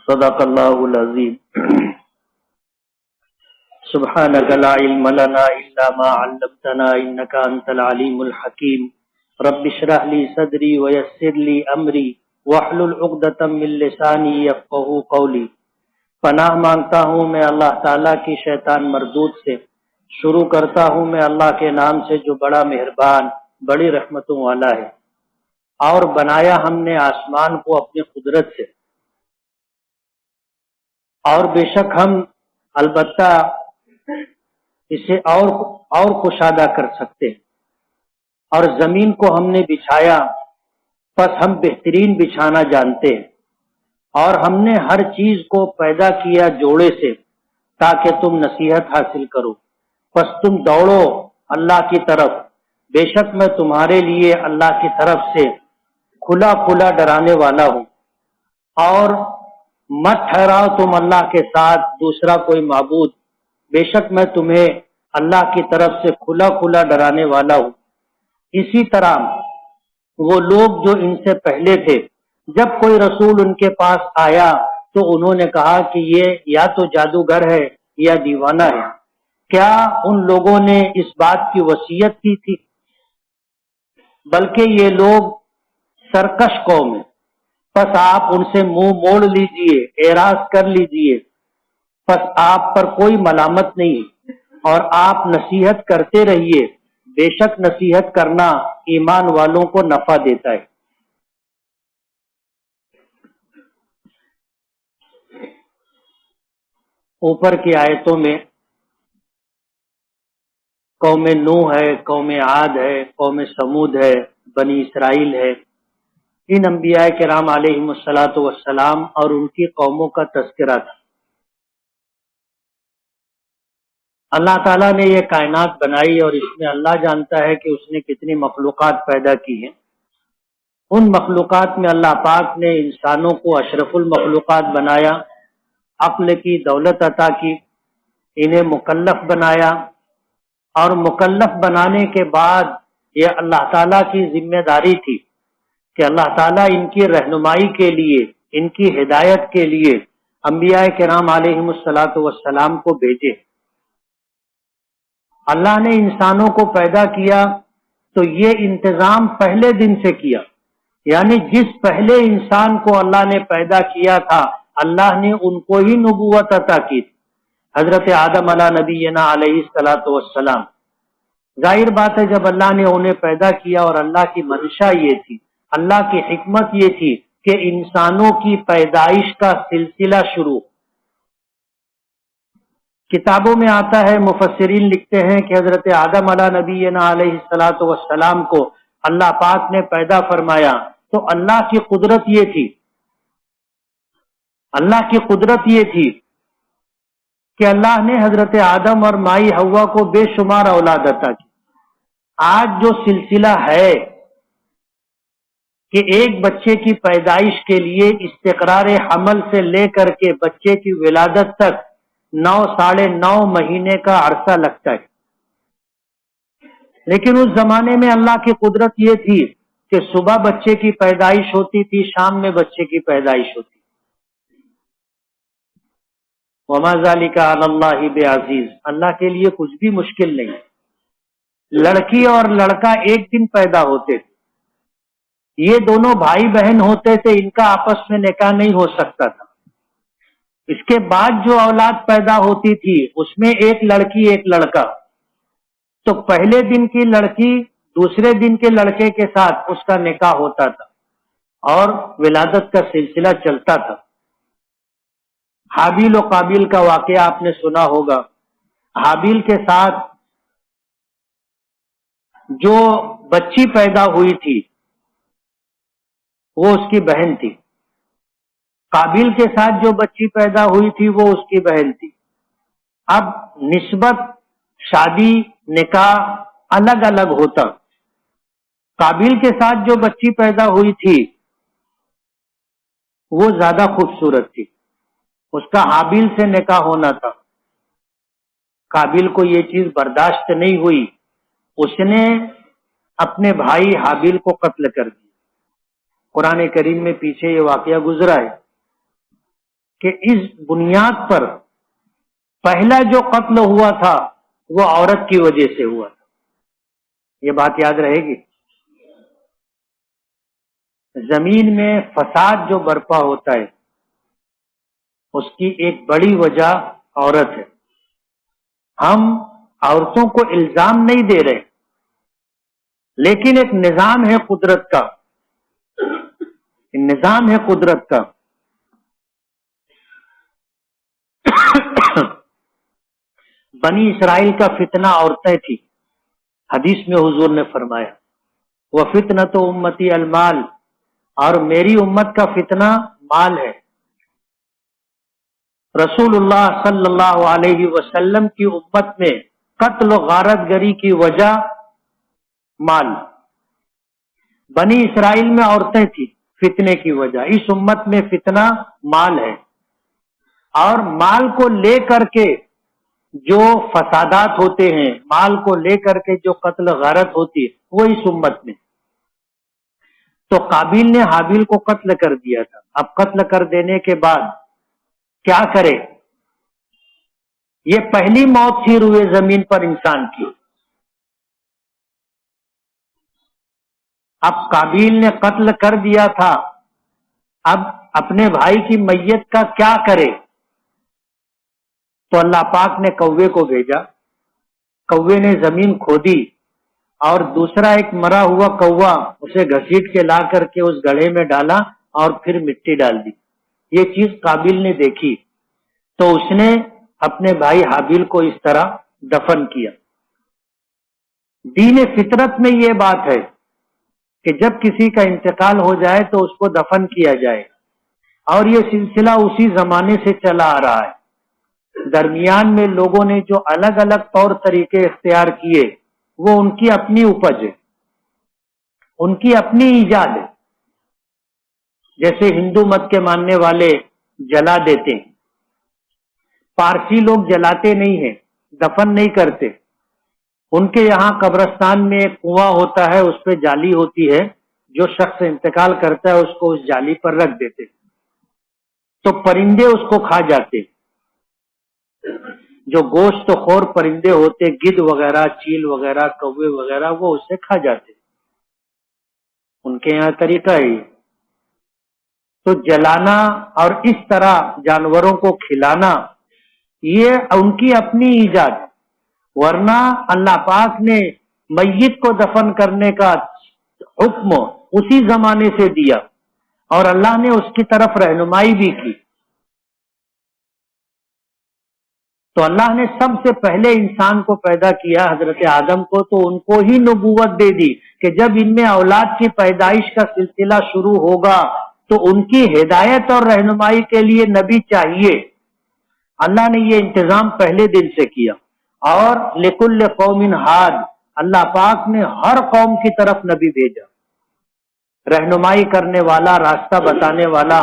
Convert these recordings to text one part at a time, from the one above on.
صدق اللہ العظیم۔ سبحانک لا علم لنا الا ما علمتنا انک انت العلیم الحکیم۔ رب اشرح لی صدری ویسر لی امری واحلل عقدۃ من لسانی یفقہوا قولی۔ پناہ مانگتا ہوں میں اللہ تعالیٰ کی شیطان مردود سے۔ شروع کرتا ہوں میں اللہ کے نام سے جو بڑا مہربان بڑی رحمتوں والا ہے۔ اور بنایا ہم نے آسمان کو اپنی قدرت سے، اور بے شک ہم البتہ اسے اور کشادہ کر سکتے ہیں۔ اور زمین کو ہم نے بچھایا، پس ہم بہترین بچھانا جانتے ہیں۔ اور ہم نے ہر چیز کو پیدا کیا جوڑے سے تاکہ تم نصیحت حاصل کرو، پس تم دوڑو اللہ کی طرف، بے شک میں تمہارے لیے اللہ کی طرف سے کھلا کھلا ڈرانے والا ہوں۔ اور مت ٹھہراؤ تم اللہ کے ساتھ دوسرا کوئی معبود، بے شک میں تمہیں اللہ کی طرف سے کھلا کھلا ڈرانے والا ہوں۔ اسی طرح وہ لوگ جو ان سے پہلے تھے، جب کوئی رسول ان کے پاس آیا تو انہوں نے کہا کہ یہ یا تو جادوگر ہے یا دیوانہ ہے۔ کیا ان لوگوں نے اس بات کی وصیت کی تھی؟ بلکہ یہ لوگ سرکش قوم ہیں، پس آپ ان سے منہ موڑ لیجئے، اعراض کر لیجئے، پس آپ پر کوئی ملامت نہیں، اور آپ نصیحت کرتے رہیے، بے شک نصیحت کرنا ایمان والوں کو نفع دیتا ہے۔ اوپر کی آیتوں میں قوم نوح ہے، قوم عاد ہے، قوم سمود ہے، بنی اسرائیل ہے، ان انبیاء کرام علیہم الصلاۃ والسلام اور ان کی قوموں کا تذکرہ تھا۔ اللہ تعالیٰ نے یہ کائنات بنائی اور اس میں اللہ جانتا ہے کہ اس نے کتنی مخلوقات پیدا کی ہیں۔ ان مخلوقات میں اللہ پاک نے انسانوں کو اشرف المخلوقات بنایا، عقل کی دولت عطا کی، انہیں مکلف بنایا، اور مکلف بنانے کے بعد یہ اللہ تعالیٰ کی ذمہ داری تھی کہ اللہ تعالیٰ ان کی رہنمائی کے لیے، ان کی ہدایت کے لیے انبیاء کرام علیہم الصلاۃ والسلام کو بھیجے۔ اللہ نے انسانوں کو پیدا کیا تو یہ انتظام پہلے دن سے کیا، یعنی جس پہلے انسان کو اللہ نے پیدا کیا تھا اللہ نے ان کو ہی نبوت عطا کی تھی، حضرت آدم علیہ نبینا علیہ الصلاۃ والسلام۔ ظاہر بات ہے جب اللہ نے انہیں پیدا کیا اور اللہ کی منشا یہ تھی، اللہ کی حکمت یہ تھی کہ انسانوں کی پیدائش کا سلسلہ شروع۔ کتابوں میں آتا ہے، مفسرین لکھتے ہیں کہ حضرت آدم علیہ نبینا علیہ الصلاۃ والسلام کو اللہ پاک نے پیدا فرمایا تو اللہ کی قدرت یہ تھی، اللہ کی قدرت یہ تھی کہ اللہ نے حضرت آدم اور مائی حوا کو بے شمار اولاد عطا کی۔ آج جو سلسلہ ہے کہ ایک بچے کی پیدائش کے لیے استقرار حمل سے لے کر کے بچے کی ولادت تک 9 مہینے کا عرصہ لگتا ہے، لیکن اس زمانے میں اللہ کی قدرت یہ تھی کہ صبح بچے کی پیدائش ہوتی تھی، شام میں بچے کی پیدائش ہوتی۔ وما ذلک علی اللہ بعزیز، اللہ کے لیے کچھ بھی مشکل نہیں۔ لڑکی اور لڑکا ایک دن پیدا ہوتے تھے، یہ دونوں بھائی بہن ہوتے تھے، ان کا آپس میں نکاح نہیں ہو سکتا تھا۔ اس کے بعد جو اولاد پیدا ہوتی تھی اس میں ایک لڑکی ایک لڑکا، تو پہلے دن کی لڑکی دوسرے دن کے لڑکے کے ساتھ اس کا نکاح ہوتا تھا اور ولادت کا سلسلہ چلتا تھا۔ حابیل و قابیل کا واقعہ آپ نے سنا ہوگا۔ حابیل کے ساتھ جو بچی پیدا ہوئی تھی وہ اس کی بہن تھی، قابیل کے ساتھ جو بچی پیدا ہوئی تھی وہ اس کی بہن تھی۔ اب نسبت، شادی، نکاح الگ الگ ہوتا۔ قابیل کے ساتھ جو بچی پیدا ہوئی تھی وہ زیادہ خوبصورت تھی، اس کا حابیل سے نکاح ہونا تھا۔ قابیل کو یہ چیز برداشت نہیں ہوئی، اس نے اپنے بھائی حابیل کو قتل کر دیا۔ قرآن کریم میں پیچھے یہ واقعہ گزرا ہے کہ اس بنیاد پر پہلا جو قتل ہوا تھا وہ عورت کی وجہ سے ہوا تھا. یہ بات یاد رہے گی. زمین میں فساد جو برپا ہوتا ہے اس کی ایک بڑی وجہ عورت ہے. ہم عورتوں کو الزام نہیں دے رہے، لیکن ایک نظام ہے قدرت کا، نظام ہے قدرت کا. بنی اسرائیل کا فتنہ عورتیں تھی. حدیث میں حضور نے فرمایا وَفِتْنَةُ أُمَّتِي الْمَالِ، اور میری امت کا فتنہ مال ہے. رسول اللہ صلی اللہ علیہ وسلم کی امت میں قتل و غارت گری کی وجہ مال. بنی اسرائیل میں عورتیں تھیں فتنے کی وجہ. اس امت میں فتنہ مال ہے، اور مال کو لے کر کے جو فسادات ہوتے ہیں، مال کو لے کر کے جو قتل غارت ہوتی ہے وہ اس امت میں. تو قابیل نے حابیل کو قتل کر دیا تھا. اب قتل کر دینے کے بعد کیا کرے؟ یہ پہلی موت تھی روئے زمین پر انسان کی. اب قابیل نے قتل کر دیا تھا، اب اپنے بھائی کی میت کا کیا کرے؟ تو اللہ پاک نے کوے کو بھیجا. کوے نے زمین کھودی اور دوسرا ایک مرا ہوا کوا اسے گھسیٹ کے لا کر کے اس گڑھے میں ڈالا اور پھر مٹی ڈال دی. یہ چیز قابیل نے دیکھی تو اس نے اپنے بھائی حابیل کو اس طرح دفن کیا. دین فطرت میں یہ بات ہے کہ جب کسی کا انتقال ہو جائے تو اس کو دفن کیا جائے، اور یہ سلسلہ اسی زمانے سے چلا آ رہا ہے. درمیان میں لوگوں نے جو الگ الگ طور طریقے اختیار کیے وہ ان کی اپنی اپج ہے، ان کی اپنی ایجاد ہے. جیسے ہندو مت کے ماننے والے جلا دیتے ہیں، پارسی لوگ جلاتے نہیں ہیں، دفن نہیں کرتے. ان کے یہاں قبرستان میں ایک کنواں ہوتا ہے، اس پہ جالی ہوتی ہے، جو شخص انتقال کرتا ہے اس کو اس جالی پر رکھ دیتے تو پرندے اس کو کھا جاتے. جو گوشت خور پرندے ہوتے، گدھ وغیرہ، چیل وغیرہ، کوے وغیرہ، وہ اسے کھا جاتے. ان کے یہاں طریقہ ہے یہ. تو جلانا اور اس طرح جانوروں کو کھلانا یہ ان کی اپنی ایجاد ہے. ورنہ اللہ پاک نے میت کو دفن کرنے کا حکم اسی زمانے سے دیا، اور اللہ نے اس کی طرف رہنمائی بھی کی. تو اللہ نے سب سے پہلے انسان کو پیدا کیا، حضرت آدم کو، تو ان کو ہی نبوت دے دی کہ جب ان میں اولاد کی پیدائش کا سلسلہ شروع ہوگا تو ان کی ہدایت اور رہنمائی کے لیے نبی چاہیے. اللہ نے یہ انتظام پہلے دن سے کیا. اور لکل قوم ہاد، اللہ پاک نے ہر قوم کی طرف نبی بھیجا، رہنمائی کرنے والا، راستہ بتانے والا.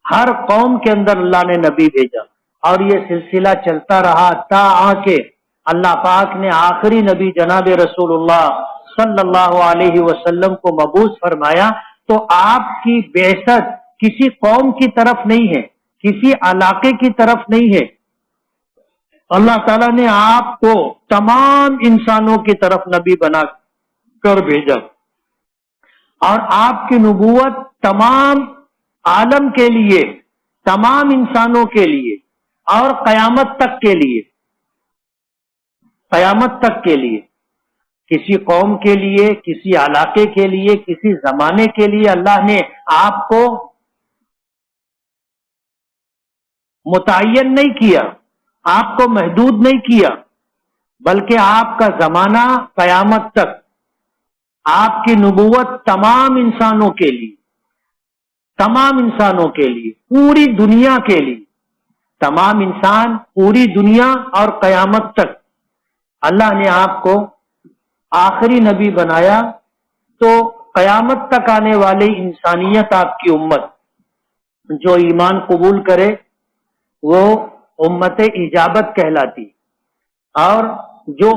ہر قوم کے اندر اللہ نے نبی بھیجا، اور یہ سلسلہ چلتا رہا تا آ کے اللہ پاک نے آخری نبی جناب رسول اللہ صلی اللہ علیہ وسلم کو مبعوث فرمایا. تو آپ کی بعثت کسی قوم کی طرف نہیں ہے، کسی علاقے کی طرف نہیں ہے. اللہ تعالیٰ نے آپ کو تمام انسانوں کی طرف نبی بنا کر بھیجا، اور آپ کی نبوت تمام عالم کے لیے، تمام انسانوں کے لیے، اور قیامت تک کے لیے، قیامت تک کے لیے. کسی قوم کے لیے، کسی علاقے کے لیے، کسی زمانے کے لیے اللہ نے آپ کو متعین نہیں کیا، آپ کو محدود نہیں کیا، بلکہ آپ کا زمانہ قیامت تک، آپ کی نبوت تمام انسانوں کے لیے، تمام انسانوں کے لیے، پوری دنیا کے لیے، تمام انسان، پوری دنیا اور قیامت تک اللہ نے آپ کو آخری نبی بنایا. تو قیامت تک آنے والی انسانیت، آپ کی امت جو ایمان قبول کرے وہ امت اجابت کہلاتی، اور جو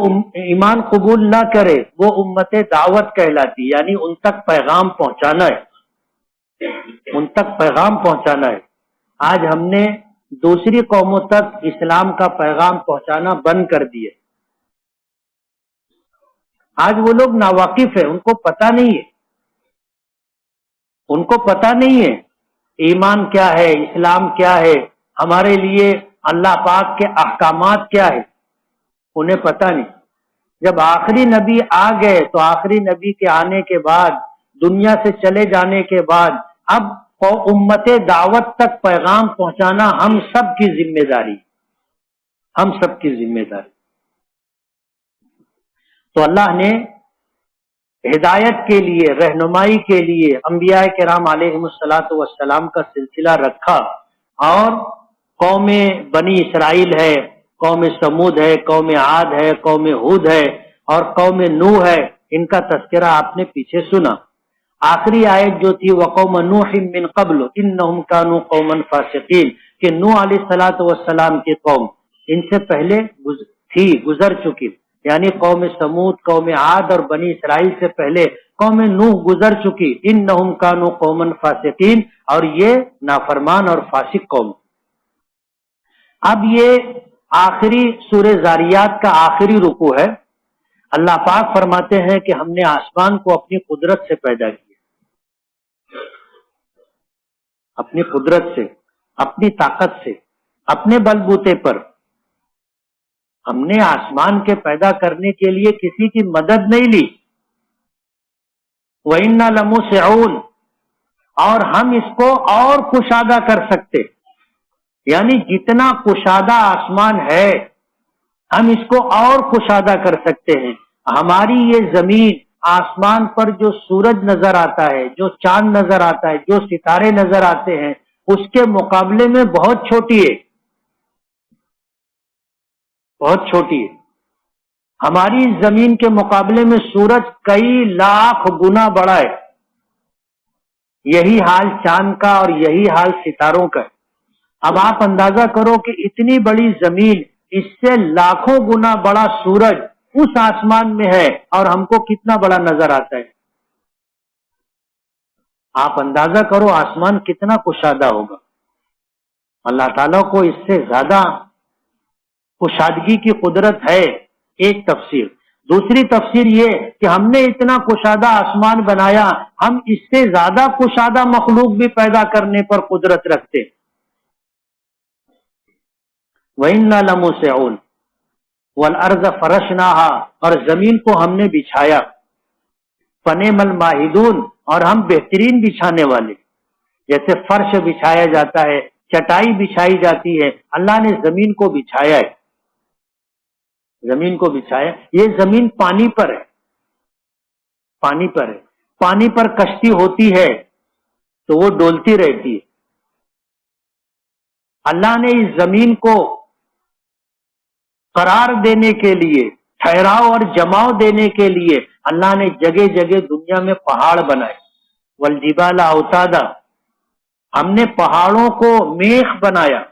ایمان قبول نہ کرے وہ امت دعوت کہلاتی. یعنی ان تک پیغام پہنچانا ہے، ان تک پیغام پہنچانا ہے. آج ہم نے دوسری قوموں تک اسلام کا پیغام پہنچانا بند کر دیے. آج وہ لوگ ناواقف ہیں، ان کو پتہ نہیں ہے، ان کو پتہ نہیں ہے ایمان کیا ہے، اسلام کیا ہے، ہمارے لیے اللہ پاک کے احکامات کیا ہے، انہیں پتہ نہیں. جب آخری نبی آ گئے تو آخری نبی کے آنے کے بعد، دنیا سے چلے جانے کے بعد، اب امت دعوت تک پیغام پہنچانا ہم سب کی ذمہ داری، ہم سب کی ذمہ داری. تو اللہ نے ہدایت کے لیے، رہنمائی کے لیے انبیاء کرام علیہ الصلاۃ والسلام کا سلسلہ رکھا، اور قوم بنی اسرائیل ہے، قوم سمود ہے، قوم عاد ہے، قوم ہود ہے اور قوم نوح ہے، ان کا تذکرہ آپ نے پیچھے سنا. آخری آیت جو تھی وقوم نوح من قبل انہم کانوا قوما فاسقین، کہ نوح علیہ الصلاۃ والسلام کی قوم ان سے پہلے گزر چکی، یعنی قوم سمود، قوم عاد اور بنی اسرائیل سے پہلے قوم نوح گزر چکی. انہم کانوا قوما فاسقین، اور یہ نافرمان اور فاسق قوم. اب یہ آخری سورہ زاریات کا آخری رکوع ہے. اللہ پاک فرماتے ہیں کہ ہم نے آسمان کو اپنی قدرت سے پیدا کیا، اپنی قدرت سے، اپنی طاقت سے، اپنے بل بوتے پر. ہم نے آسمان کے پیدا کرنے کے لیے کسی کی مدد نہیں لی. وَإِنَّا لَمُوسِعُونَ، اور ہم اس کو اور کشادہ کر سکتے، یعنی جتنا کشادہ آسمان ہے ہم اس کو اور کشادہ کر سکتے ہیں. ہماری یہ زمین، آسمان پر جو سورج نظر آتا ہے، جو چاند نظر آتا ہے، جو ستارے نظر آتے ہیں، اس کے مقابلے میں بہت چھوٹی ہے، بہت چھوٹی ہے. ہماری زمین کے مقابلے میں سورج کئی لاکھ گنا بڑا ہے. یہی حال چاند کا اور یہی حال ستاروں کا ہے. اب آپ اندازہ کرو کہ اتنی بڑی زمین، اس سے لاکھوں گنا بڑا سورج اس آسمان میں ہے، اور ہم کو کتنا بڑا نظر آتا ہے. آپ اندازہ کرو آسمان کتنا کشادہ ہوگا. اللہ تعالیٰ کو اس سے زیادہ کشادگی کی قدرت ہے. ایک تفسیر. دوسری تفسیر یہ کہ ہم نے اتنا کشادہ آسمان بنایا، ہم اس سے زیادہ کشادہ مخلوق بھی پیدا کرنے پر قدرت رکھتے. وَإِنَّا لَمُوسِعُونَ وَالْأَرْضَ فَرَشْنَاهَا، اور زمین کو ہم نے بچھایا. فَنِعْمَ الْمَاهِدُونَ، اور ہم بہترین بچھانے والے. جیسے فرش بچھایا جاتا ہے، چٹائی بچھائی جاتی ہے، اللہ نے زمین کو بچھایا ہے. زمین کو بچھایا. یہ زمین پانی پر ہے، پانی پر ہے. پانی پر کشتی ہوتی ہے تو وہ ڈولتی رہتی ہے. اللہ نے اس زمین کو قرار دینے کے لیے، ٹھہراؤ اور جماؤ دینے کے لیے اللہ نے جگہ جگہ دنیا میں پہاڑ بنائے. والجبال اوتادا، ہم نے پہاڑوں کو میخ بنایا.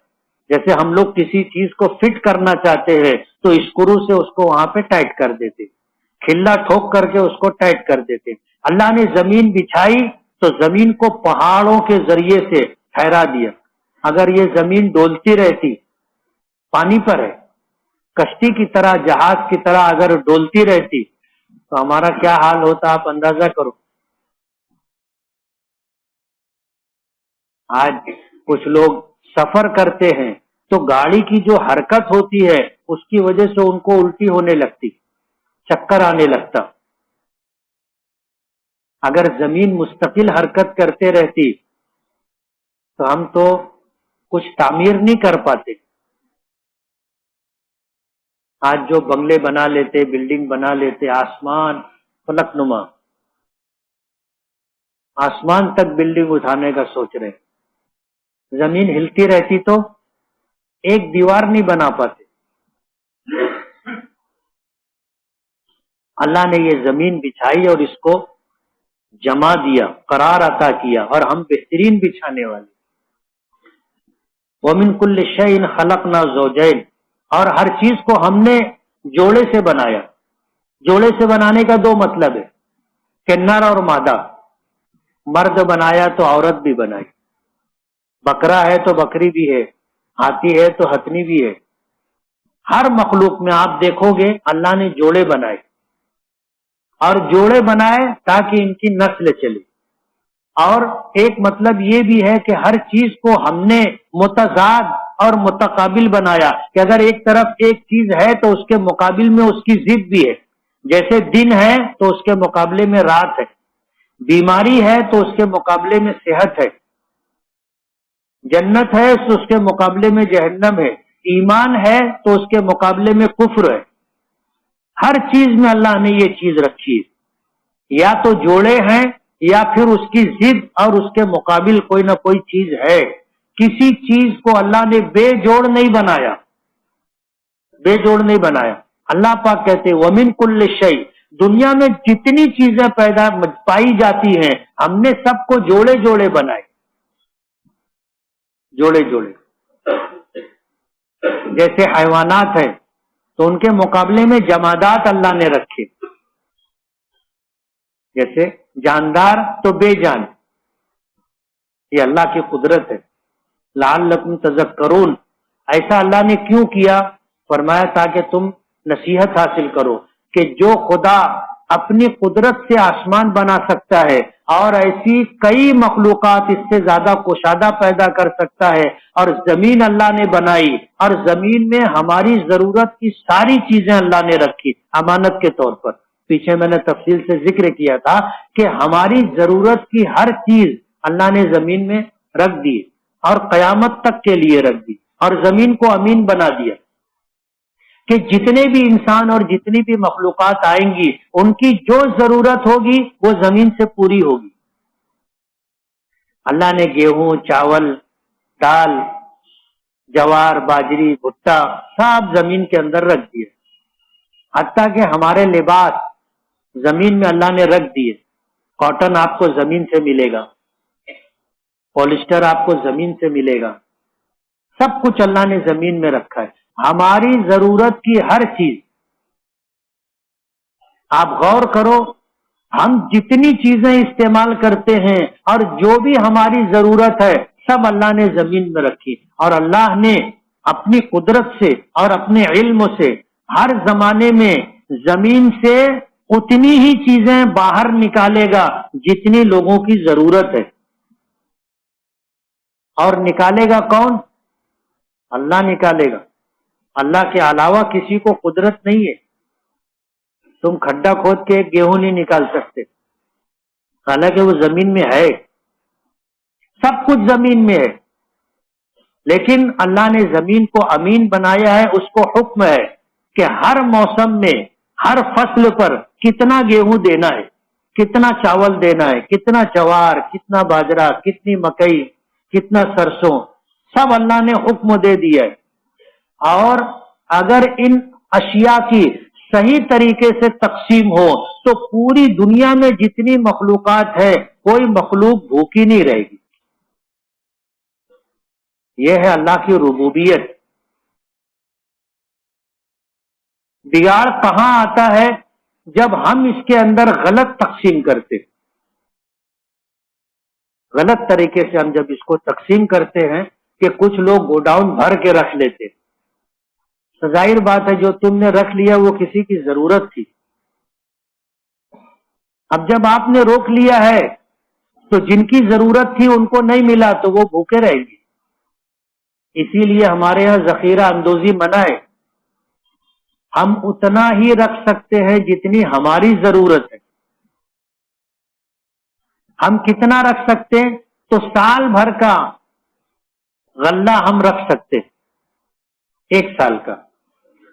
جیسے ہم لوگ کسی چیز کو فٹ کرنا چاہتے ہیں تو اسکرو سے اس کو وہاں پہ ٹائٹ کر دیتے، کھلا ٹھوک کر کے اس کو ٹائٹ کر دیتے. اللہ نے زمین بچھائی تو زمین کو پہاڑوں کے ذریعے سے ٹھہرا دیا. اگر یہ زمین ڈولتی رہتی، پانی پر ہے، کشتی کی طرح، جہاز کی طرح اگر ڈولتی رہتی تو ہمارا کیا حال ہوتا، آپ اندازہ کرو. آج کچھ لوگ سفر کرتے ہیں تو گاڑی کی جو حرکت ہوتی ہے اس کی وجہ سے ان کو الٹی ہونے لگتی، چکر آنے لگتا. اگر زمین مستقل حرکت کرتے رہتی تو ہم تو کچھ تعمیر نہیں کر پاتے. آج جو بنگلے بنا لیتے، بلڈنگ بنا لیتے، آسمان فلک نما، آسمان تک بلڈنگ اٹھانے کا سوچ رہے. زمین ہلتی رہتی تو ایک دیوار نہیں بنا پاتے. اللہ نے یہ زمین بچھائی اور اس کو جما دیا، قرار عطا کیا، اور ہم بہترین بچھانے والے. وَمِن كُلِّ شَيْءٍ خَلَقْنَا زَوْجَيْنِ، اور ہر چیز کو ہم نے جوڑے سے بنایا. جوڑے سے بنانے کا دو مطلب ہے کہ نر اور مادہ، مرد بنایا تو عورت بھی بنائی. بکرا ہے تو بکری بھی ہے، ہاتھی ہے تو ہتنی بھی ہے. ہر مخلوق میں آپ دیکھو گے اللہ نے جوڑے بنائے، اور جوڑے بنائے تاکہ ان کی نسل چلے. اور ایک مطلب یہ بھی ہے کہ ہر چیز کو ہم نے متضاد اور متقابل بنایا، کہ اگر ایک طرف ایک چیز ہے تو اس کے مقابل میں اس کی ضد بھی ہے. جیسے دن ہے تو اس کے مقابلے میں رات ہے، بیماری ہے تو اس کے مقابلے میں صحت ہے، جنت ہے تو اس کے مقابلے میں جہنم ہے، ایمان ہے تو اس کے مقابلے میں کفر ہے. ہر چیز میں اللہ نے یہ چیز رکھی ہے، یا تو جوڑے ہیں یا پھر اس کی ضد اور اس کے مقابل کوئی نہ کوئی چیز ہے. کسی چیز کو اللہ نے بے جوڑ نہیں بنایا، بے جوڑ نہیں بنایا. اللہ پاک کہتے ہیں وَمِن كُلِّ شَيْءٍ، دنیا میں جتنی چیزیں پیدا پائی جاتی ہیں ہم نے سب کو جوڑے جوڑے بنائے، جوڑے جوڑے. جیسے حیوانات ہیں تو ان کے مقابلے میں جمادات اللہ نے رکھے، جیسے جاندار تو بے جان. یہ اللہ کی قدرت ہے. لعلکم تذکرون، ایسا اللہ نے کیوں کیا؟ فرمایا تاکہ تم نصیحت حاصل کرو کہ جو خدا اپنی قدرت سے آسمان بنا سکتا ہے اور ایسی کئی مخلوقات اس سے زیادہ کشادہ پیدا کر سکتا ہے، اور زمین اللہ نے بنائی اور زمین میں ہماری ضرورت کی ساری چیزیں اللہ نے رکھی امانت کے طور پر. پیچھے میں نے تفصیل سے ذکر کیا تھا کہ ہماری ضرورت کی ہر چیز اللہ نے زمین میں رکھ دی اور قیامت تک کے لیے رکھ دی، اور زمین کو امین بنا دیا کہ جتنے بھی انسان اور جتنی بھی مخلوقات آئیں گی ان کی جو ضرورت ہوگی وہ زمین سے پوری ہوگی. اللہ نے گیہوں، چاول، دال، جوار، باجری، بھٹا سب زمین کے اندر رکھ دیے. حتیٰ کہ ہمارے لباس زمین میں اللہ نے رکھ دیے. کاٹن آپ کو زمین سے ملے گا، پولیسٹر آپ کو زمین سے ملے گا، سب کچھ اللہ نے زمین میں رکھا ہے. ہماری ضرورت کی ہر چیز، آپ غور کرو، ہم جتنی چیزیں استعمال کرتے ہیں اور جو بھی ہماری ضرورت ہے سب اللہ نے زمین میں رکھی. اور اللہ نے اپنی قدرت سے اور اپنے علم سے ہر زمانے میں زمین سے اتنی ہی چیزیں باہر نکالے گا جتنی لوگوں کی ضرورت ہے. اور نکالے گا کون؟ اللہ نکالے گا. اللہ کے علاوہ کسی کو قدرت نہیں ہے. تم کھڈا کھود کے ایک گیہوں نہیں نکال سکتے، حالانکہ وہ زمین میں ہے، سب کچھ زمین میں ہے. لیکن اللہ نے زمین کو امین بنایا ہے. اس کو حکم ہے کہ ہر موسم میں ہر فصل پر کتنا گیہوں دینا ہے، کتنا چاول دینا ہے، کتنا جوار، کتنا باجرہ، کتنی مکئی، کتنا سرسوں، سب اللہ نے حکم دے دیا ہے. اور اگر ان اشیاء کی صحیح طریقے سے تقسیم ہو تو پوری دنیا میں جتنی مخلوقات ہے کوئی مخلوق بھوکی نہیں رہے گی. یہ ہے اللہ کی ربوبیت. بگاڑ کہاں آتا ہے؟ جب ہم اس کے اندر غلط تقسیم کرتے، غلط طریقے سے ہم جب اس کو تقسیم کرتے ہیں کہ کچھ لوگ گوڈاؤن بھر کے رکھ لیتے. ظاہر بات ہے جو تم نے رکھ لیا وہ کسی کی ضرورت تھی. اب جب آپ نے روک لیا ہے تو جن کی ضرورت تھی ان کو نہیں ملا تو وہ بھوکے رہیں گے. اسی لیے ہمارے یہاں ذخیرہ اندوزی منع ہے. ہم اتنا ہی رکھ سکتے ہیں جتنی ہماری ضرورت ہے. ہم کتنا رکھ سکتے ہیں؟ تو سال بھر کا غلہ ہم رکھ سکتے، ایک سال کا.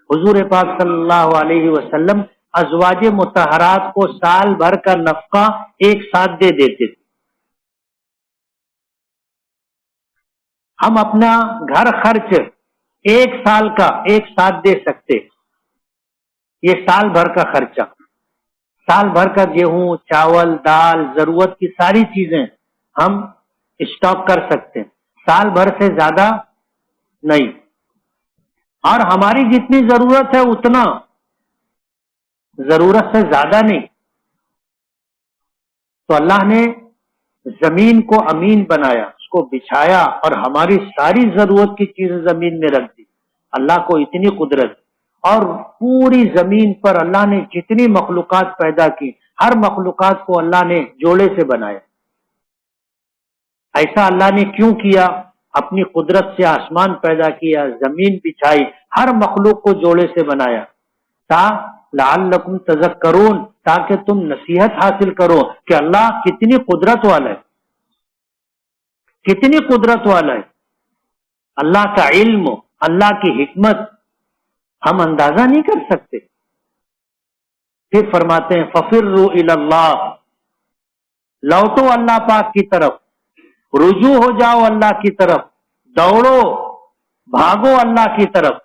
حضور پاک صلی اللہ علیہ وسلم ازواج مطہرات کو سال بھر کا نفقہ ایک ساتھ دے دیتے تھے. ہم اپنا گھر خرچ ایک سال کا ایک ساتھ دے سکتے. یہ سال بھر کا خرچہ، سال بھر کا گیہوں، چاول، دال، ضرورت کی ساری چیزیں ہم اسٹاک کر سکتے ہیں، سال بھر سے زیادہ نہیں. اور ہماری جتنی ضرورت ہے اتنا، ضرورت سے زیادہ نہیں. تو اللہ نے زمین کو امین بنایا، اس کو بچھایا اور ہماری ساری ضرورت کی چیزیں زمین میں رکھ دی. اللہ کو اتنی قدرت. اور پوری زمین پر اللہ نے جتنی مخلوقات پیدا کی ہر مخلوقات کو اللہ نے جوڑے سے بنایا. ایسا اللہ نے کیوں کیا؟ اپنی قدرت سے آسمان پیدا کیا، زمین بچھائی، ہر مخلوق کو جوڑے سے بنایا لعلکم تذکرون، تاکہ تم نصیحت حاصل کرو کہ اللہ کتنی قدرت والا ہے، کتنی قدرت والا ہے. اللہ کا علم، اللہ کی حکمت ہم اندازہ نہیں کر سکتے. پھر فرماتے ہیں ففروا الی اللہ، لوٹو اللہ پاک کی طرف، رجوع ہو جاؤ اللہ کی طرف، دوڑو بھاگو اللہ کی طرف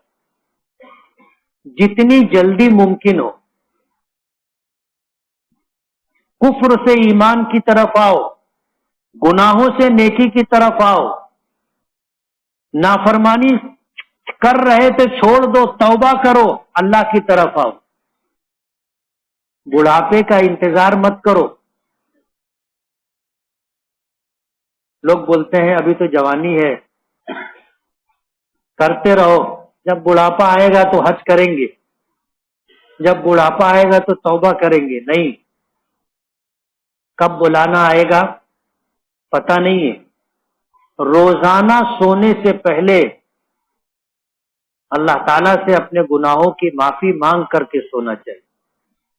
جتنی جلدی ممکن ہو. کفر سے ایمان کی طرف آؤ، گناہوں سے نیکی کی طرف آؤ، نافرمانی کر رہے تھے چھوڑ دو، توبہ کرو، اللہ کی طرف آؤ. بڑھاپے کا انتظار مت کرو. لوگ بولتے ہیں ابھی تو جوانی ہے، کرتے رہو، جب بڑھاپا آئے گا تو حج کریں گے، جب بڑھاپا آئے گا تو توبہ کریں گے. نہیں، کب بلانا آئے گا پتہ نہیں ہے. روزانہ سونے سے پہلے اللہ تعالیٰ سے اپنے گناہوں کی معافی مانگ کر کے سونا چاہیے،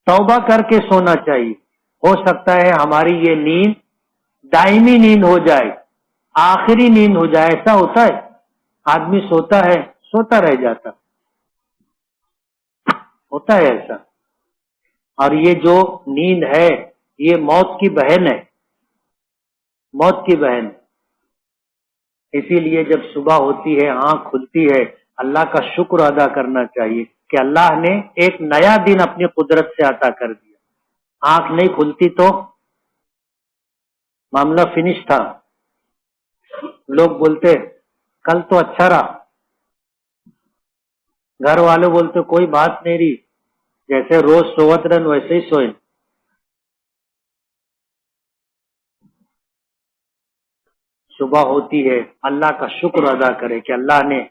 توبہ کر کے سونا چاہیے. ہو سکتا ہے ہماری یہ نیند دائمی نیند ہو جائے، آخری نیند ہو جائے. ایسا ہوتا ہے، آدمی سوتا ہے سوتا رہ جاتا، ہوتا ہے ایسا. اور یہ جو نیند ہے یہ موت کی بہن ہے، موت کی بہن. اسی لیے جب صبح ہوتی ہے، آنکھ کھلتی ہے، اللہ کا شکر ادا کرنا چاہیے کہ اللہ نے ایک نیا دن اپنی قدرت سے عطا کر دیا. آنکھ نہیں کھلتی تو معاملہ فنش تھا. لوگ بولتے کل تو اچھا رہا، گھر والے بولتے کوئی بات نہیں رہی، جیسے روز سوت رہن ویسے ہی سوئے. صبح ہوتی ہے اللہ کا شکر ادا کرے کہ اللہ نے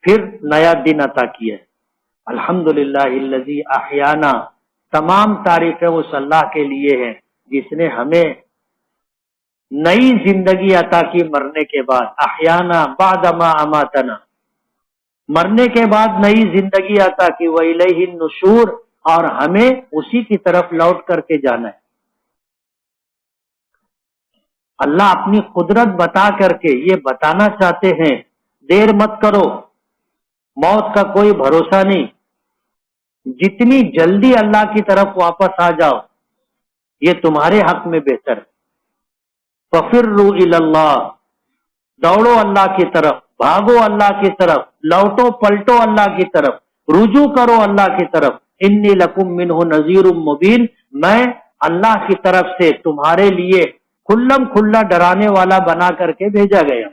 پھر نیا دن عطا کیا ہے. الحمدللہ الذی احیانا، تمام تعریفیں اس اللہ کے لیے ہیں جس نے ہمیں نئی زندگی عطا کی مرنے کے بعد. احیانا بعد ما اماتنا، مرنے کے بعد نئی زندگی عطا کی. وَإِلَيْهِ النُّشُورُ، اور ہمیں اسی کی طرف لوٹ کر کے جانا ہے. اللہ اپنی قدرت بتا کر کے یہ بتانا چاہتے ہیں دیر مت کرو، موت کا کوئی بھروسہ نہیں، جتنی جلدی اللہ کی طرف واپس آ جاؤ یہ تمہارے حق میں بہتر ہے. فَفِرُّوا إِلَى اللَّهِ، دوڑو اللہ کی طرف، بھاگو اللہ کی طرف، لوٹو پلٹو اللہ کی طرف، رجوع کرو اللہ کی طرف. انی لکم منہ نذیر مبین، میں اللہ کی طرف سے تمہارے لیے کھلم کھلا ڈرانے والا بنا کر کے بھیجا گیا.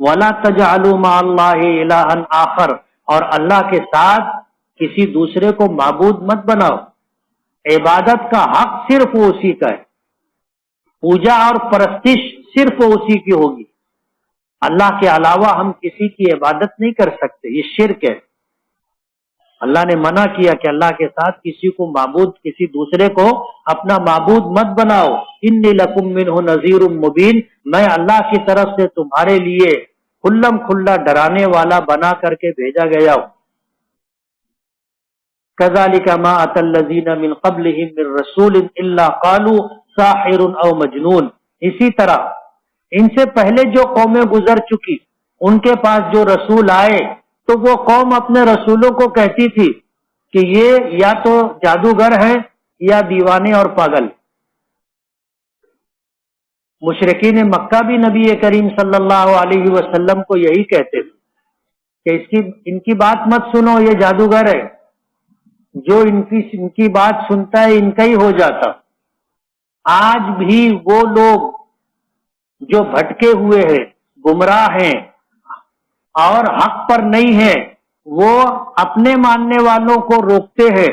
وَلَا تَجْعَلُوا مَعَ اللَّهِ إِلَٰهًا آخر، اور اللہ کے ساتھ کسی دوسرے کو معبود مت بناؤ. عبادت کا حق صرف اسی کا ہے، پوجا اور پرستش صرف اسی کی ہوگی. اللہ کے علاوہ ہم کسی کی عبادت نہیں کر سکتے، یہ شرک ہے. اللہ نے منع کیا کہ اللہ کے ساتھ کسی کو معبود، کسی دوسرے کو اپنا معبود مت بناؤ. انی لکم منہ نذیر مبین، میں اللہ کی طرف سے تمہارے لیے کھلم کھلا ڈرانے والا بنا کر کے بھیجا گیا ہوں. کذالک ما اتى الذین من قبلهم من رسول الا قالوا ساحر او مجنون، اسی طرح ان سے پہلے جو قومیں گزر چکی ان کے پاس جو رسول آئے تو وہ قوم اپنے رسولوں کو کہتی تھی کہ یہ یا تو جادوگر ہے یا دیوانے اور پاگل. مشرکین مکہ بھی نبی کریم صلی اللہ علیہ وسلم کو یہی کہتے تھے کہ ان کی بات مت سنو، یہ جادوگر ہے، جو ان کی بات سنتا ہے ان کا ہی ہو جاتا. آج بھی وہ لوگ جو بھٹکے ہوئے ہیں، گمراہ ہیں اور حق پر نہیں ہیں، وہ اپنے ماننے والوں کو روکتے ہیں،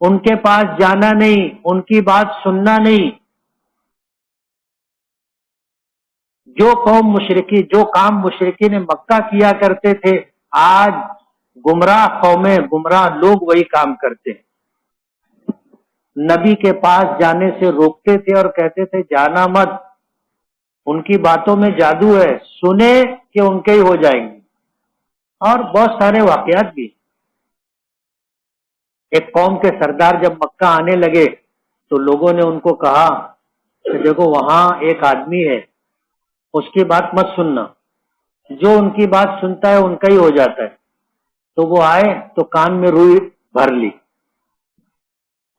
ان کے پاس جانا نہیں، ان کی بات سننا نہیں. جو قوم مشرکی، جو کام مشرکی نے مکہ کیا کرتے تھے، آج گمراہ قومیں، گمراہ لوگ وہی کام کرتے ہیں۔ نبی کے پاس جانے سے روکتے تھے اور کہتے تھے جانا مت، ان کی باتوں میں جادو ہے، سنے کہ ان کے ہی ہو جائیں گے۔ اور بہت سارے واقعات بھی۔ ایک قوم کے سردار جب مکہ آنے لگے تو لوگوں نے ان کو کہا کہ دیکھو وہاں ایک آدمی ہے، اس کی بات مت سننا، جو ان کی بات سنتا ہے ان کا ہی ہو جاتا ہے۔ تو وہ آئے تو کان میں روئی بھر لی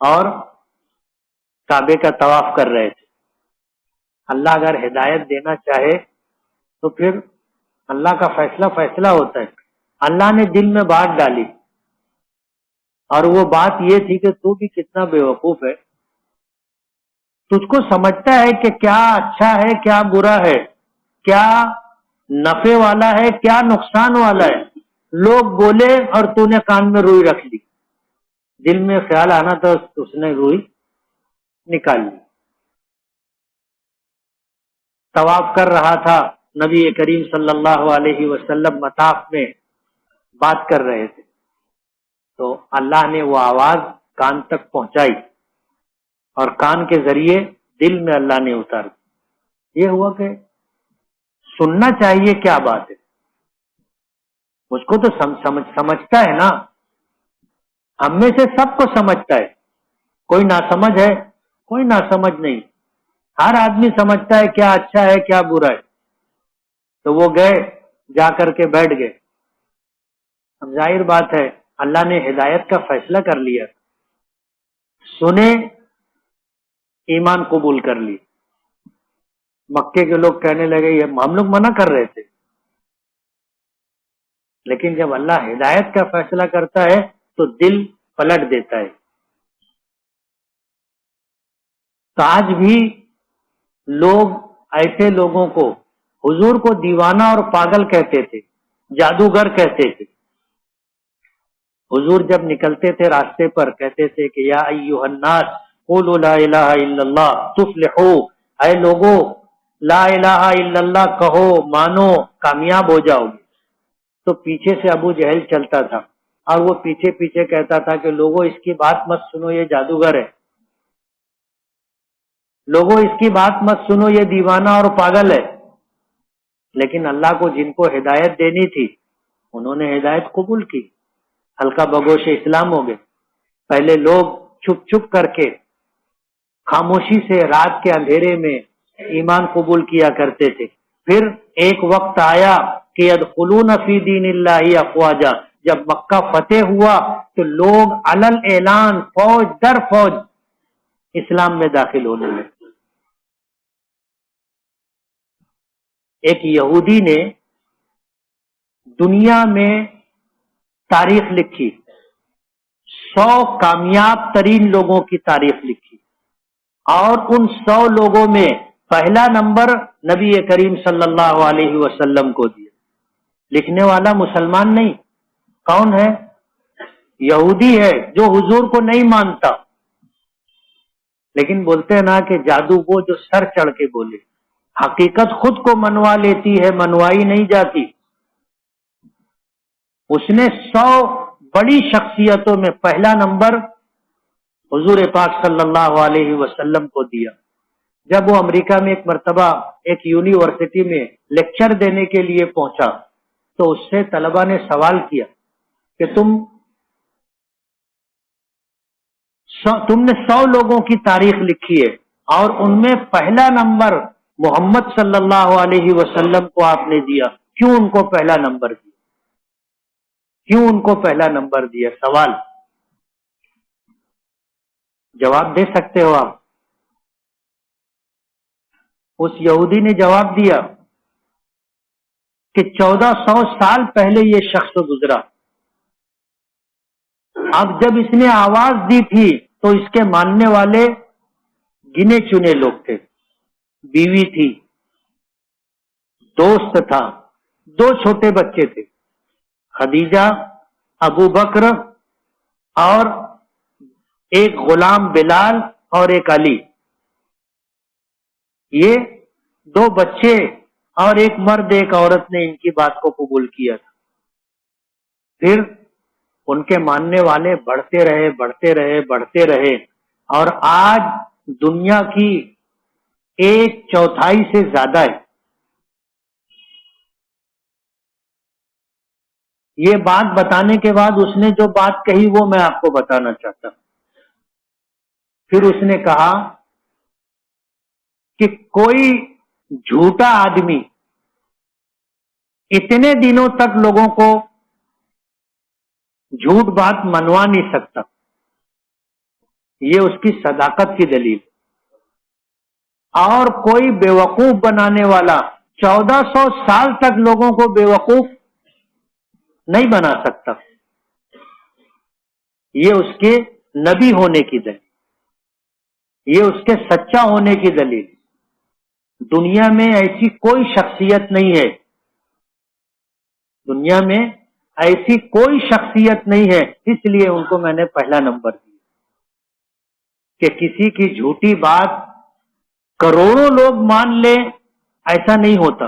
اور کعبے کا طواف کر رہے تھے۔ اللہ اگر ہدایت دینا چاہے تو پھر اللہ کا فیصلہ ہوتا ہے۔ اللہ نے دل میں بات ڈالی اور وہ بات یہ تھی کہ تو بھی کتنا بے وقوف ہے، تجھ کو سمجھتا ہے کہ کیا اچھا ہے کیا برا ہے، کیا نفع والا ہے کیا نقصان والا ہے۔ لوگ بولے اور تو نے کان میں روئی رکھ لی، دل میں خیال آنا تھا اس نے روئی نکال لی۔ طواف کر رہا تھا، نبی کریم صلی اللہ علیہ وسلم مطاف میں بات کر رہے تھے، تو اللہ نے وہ آواز کان تک پہنچائی اور کان کے ذریعے دل میں اللہ نے اتار دی۔ یہ ہوا کہ سننا چاہیے کیا بات ہے، اس کو تو سمجھتا ہے نا، ہم میں سے سب کو سمجھتا ہے، کوئی ناسمجھ ہے کوئی ناسمجھ نہیں، ہر آدمی سمجھتا ہے کیا اچھا ہے کیا برا ہے۔ تو وہ گئے، جا کر کے بیٹھ گئے۔ اب ظاہر بات ہے اللہ نے ہدایت کا فیصلہ کر لیا، سنے ایمان قبول کر لی۔ مکے کے لوگ کہنے لگے یہ ہم لوگ منع کر رہے تھے، لیکن جب اللہ ہدایت کا فیصلہ کرتا ہے تو دل پلٹ دیتا ہے۔ تو آج بھی لوگ ایسے لوگوں کو، حضور کو دیوانہ اور پاگل کہتے تھے، جادوگر کہتے تھے۔ حضور جب نکلتے تھے راستے پر کہتے تھے کہ یا ایھا الناس قولوا لا الہ الا اللہ تفلحوا، اے لوگو لا الہ الا اللہ کہو، مانو، کامیاب ہو جاؤ گے۔ تو پیچھے سے ابو جہل چلتا تھا اور وہ پیچھے پیچھے کہتا تھا کہ لوگوں اس کی بات مت سنو، یہ جادوگر ہے، لوگوں اس کی بات مت سنو، یہ دیوانہ اور پاگل ہے۔ لیکن اللہ کو جن کو ہدایت دینی تھی انہوں نے ہدایت قبول کی، ہلکا بگوش اسلام ہو گئے۔ پہلے لوگ چھپ چھپ کر کے خاموشی سے رات کے اندھیرے میں ایمان قبول کیا کرتے تھے، پھر ایک وقت آیا کہ یدخلون فی دین اللہ افواجا، جب مکہ فتح ہوا تو لوگ علل اعلان فوج در فوج اسلام میں داخل ہونے لگے۔ ایک یہودی نے دنیا میں تاریخ لکھی، 100 کامیاب ترین لوگوں کی تاریخ لکھی، اور ان 100 لوگوں میں پہلا نمبر نبی کریم صلی اللہ علیہ وسلم کو دیا۔ لکھنے والا مسلمان نہیں، کون ہے؟ یہودی ہے جو حضور کو نہیں مانتا، لیکن بولتے ہیں نا کہ جادو وہ جو سر چڑھ کے بولے، حقیقت خود کو منوا لیتی ہے، منوائی نہیں جاتی۔ اس نے 100 بڑی شخصیتوں میں پہلا نمبر حضور پاک صلی اللہ علیہ وسلم کو دیا۔ جب وہ امریکہ میں ایک مرتبہ ایک یونیورسٹی میں لیکچر دینے کے لیے پہنچا تو اس سے طلبہ نے سوال کیا کہ تم نے 100 لوگوں کی تاریخ لکھی ہے اور ان میں پہلا نمبر محمد صلی اللہ علیہ وسلم کو آپ نے دیا، کیوں ان کو پہلا نمبر دیا؟ کیوں ان کو پہلا نمبر دیا؟ سوال جواب دے سکتے ہو آپ؟ اس یہودی نے جواب دیا کہ 1400 سال پہلے یہ شخص گزرا، اب جب اس نے آواز دی تھی تو اس کے ماننے والے گنے چنے لوگ تھے، بیوی تھی، دوست تھا، 2 چھوٹے بچے تھے، خدیجہ، ابو بکر اور ایک غلام بلال اور ایک علی۔ یہ 2 بچے اور ایک مرد ایک عورت نے ان کی بات کو قبول کیا تھا. پھر ان کے ماننے والے بڑھتے رہے بڑھتے رہے بڑھتے رہے اور آج دنیا کی 1/4 سے زیادہ ہے. یہ بات بتانے کے بعد اس نے جو بات کہی وہ میں آپ کو بتانا چاہتا ہوں. پھر اس نے کہا کہ کوئی جھوٹا آدمی اتنے دنوں تک لوگوں کو جھوٹ بات منوا نہیں سکتا. یہ اس کی صداقت کی دلیل. اور کوئی بیوقوف بنانے والا 1400 سال تک لوگوں کو بیوقوف نہیں بنا سکتا. یہ اس کے نبی ہونے کی دلیل, یہ اس کے سچا ہونے کی دلیل. دنیا میں ایسی کوئی شخصیت نہیں ہے, دنیا میں ایسی کوئی شخصیت نہیں ہے. اس لیے ان کو میں نے پہلا نمبر دیا کہ کسی کی جھوٹی بات کروڑوں لوگ مان لے, ایسا نہیں ہوتا.